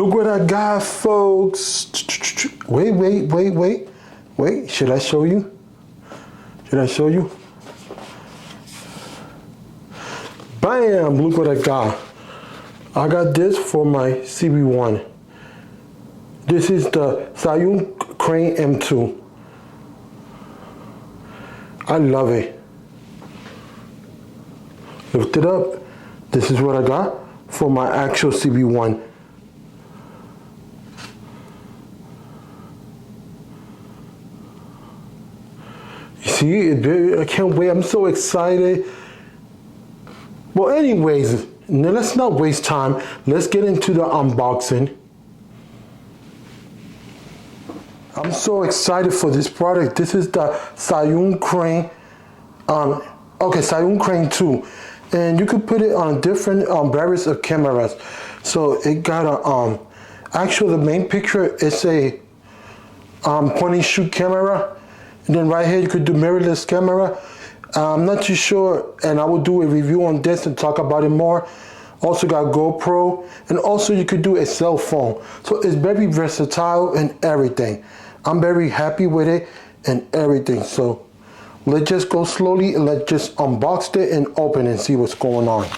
Look what I got, folks. Wait. Should I show you? Bam, look what I got. I got this for my CB1. This is the Zhiyun Crane M2. I love it. Lift it up. This is what I got for my actual CB1. You see, I can't wait. I'm so excited. Well, anyways, now let's not waste time. Let's get into the unboxing. I'm so excited for this product. This is the Zhiyun Crane, Zhiyun Crane 2. And you could put it on different variants of cameras. So it got a, actually the main picture is a point and shoot camera. And then right here you could do mirrorless camera. I'm not too sure, and I will do a review on this and talk about it more. Also got GoPro, and also you could do a cell phone. So it's very versatile and everything. I'm very happy with it and everything. So let's just go slowly and let's just unbox it and open and see what's going on.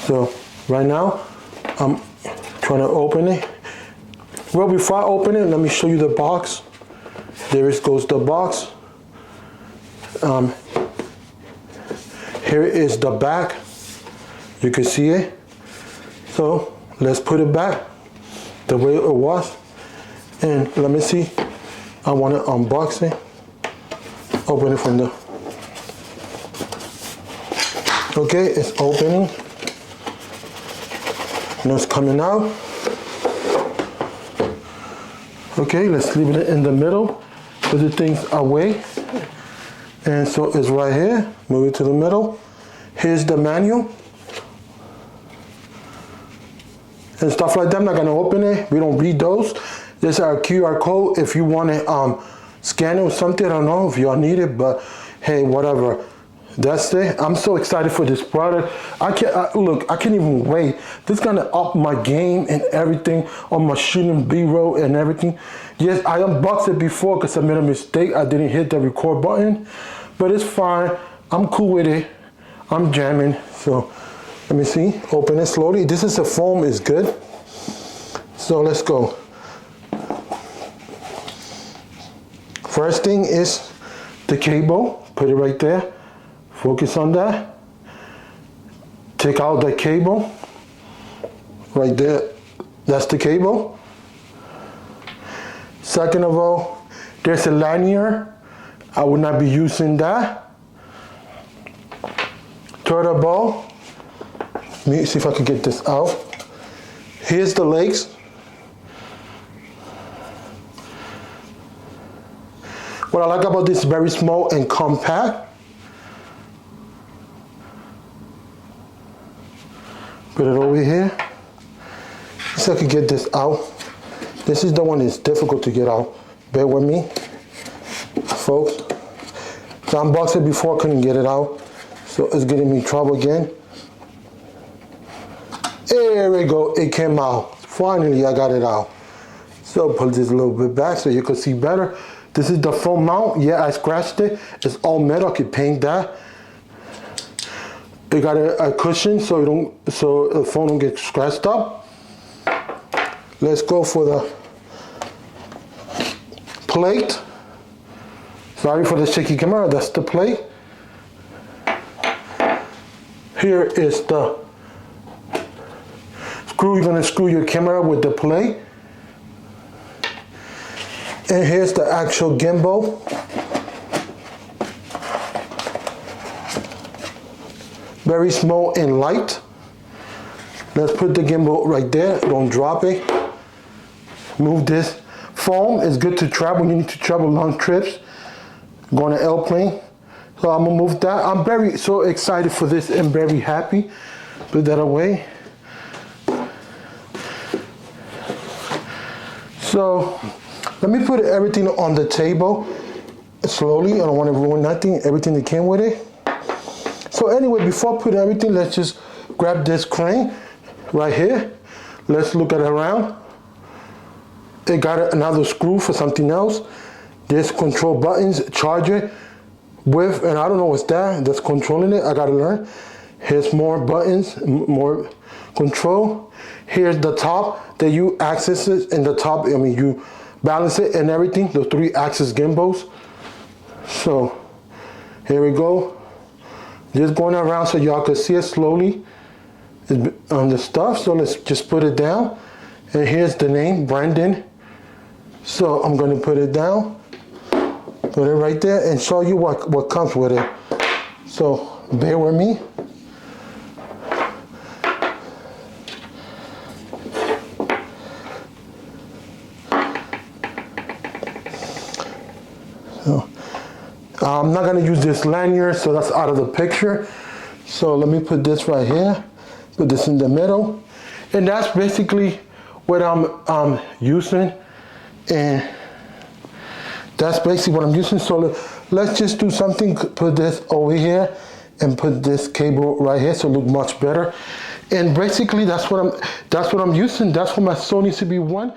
So right now, I'm trying to open it. Well, before I open it, let me show you the box. There goes the box. Here is the back. You can see it. So let's put it back the way it was. And let me see. I want to unbox it. Open it from the. Okay, it's opening. Now it's coming out. Okay, let's leave it in the middle. Put the things away. And so it's right here. Move it to the middle. Here's the manual. And stuff like that. I'm not gonna open it. We don't read those. There's our QR code if you want to scan it or something. I don't know if y'all need it, but hey, whatever. That's it. I'm so excited for this product. I can't even wait. This is gonna up my game and everything on my shooting B-roll and everything. Yes, I unboxed it before because I made a mistake. I didn't hit the record button, but it's fine. I'm cool with it. I'm jamming. So let me see. Open it slowly. This is a foam. It's good. So let's go. First thing is the cable. Put it right there. Focus on that. Take out the cable. Right there. That's the cable. Second of all, there's a lanyard. I will not be using that. Third of all, let me see if I can get this out. Here's the legs. What I like about this is very small and compact. Put it over here. So I can get this out. This is the one that's difficult to get out. Bear with me, folks. So I unboxed it before, I couldn't get it out. So it's getting me trouble again. There we go, it came out. Finally, I got it out. So pull this a little bit back so you can see better. This is the foam mount. Yeah, I scratched it. It's all metal, I can paint that. It got a cushion so the phone don't get scratched up. Let's go for the plate. Sorry for the shaky camera, that's the plate. Here is the screw. You're gonna screw your camera with the plate. And here's the actual gimbal. Very small and light. Let's put the gimbal right there. Don't drop it. Move this. Foam is good to travel when you need to travel long trips. Go on an airplane. So I'm gonna move that. I'm so excited for this and very happy. Put that away. So let me put everything on the table slowly. I don't want to ruin nothing, everything that came with it. So anyway, before I put everything, let's just grab this crane right here. let's look at it around. It got another screw for something else. There's control buttons, charger with, and I don't know what's that's controlling it. I gotta learn. Here's more buttons, more control. Here's the top that you access it, and the top, I mean, you balance it and everything, the 3-axis gimbals. So here we go. Just going around so y'all can see it slowly on the stuff. So let's just put it down. And here's the name, Brandon. So I'm going to put it down, put it right there, and show you what comes with it. So bear with me. So I'm not going to use this lanyard, so that's out of the picture. So let me put this right here, put this in the middle, and that's basically what I'm using. And that's basically what I'm using. So let's just do something, put this over here and put this cable right here so it look much better. And basically that's what I'm using. That's for my Sony CB1.